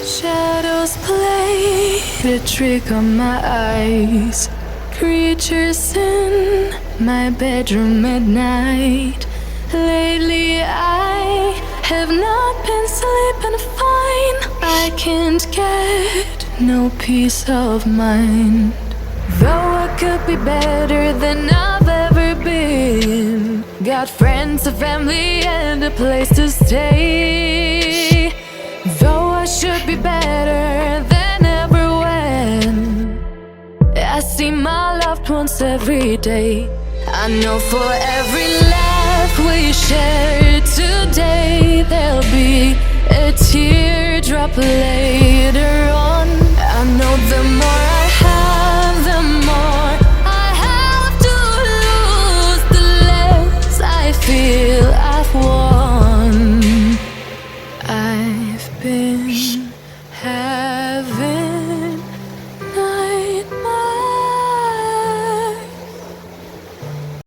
Shadows play a trick on my eyes. Creatures in my bedroom at night. Lately I have not been sleeping fine. I can't get no peace of mind. Though I could be better than I've ever been. Got friends, a family, and a place to stay. Though I should be better than ever when I see my loved ones every day. I know for every laugh we share today, there'll be a teardrop later on. I know the more I have, the more I have to lose, the less I feel I've won. I've been having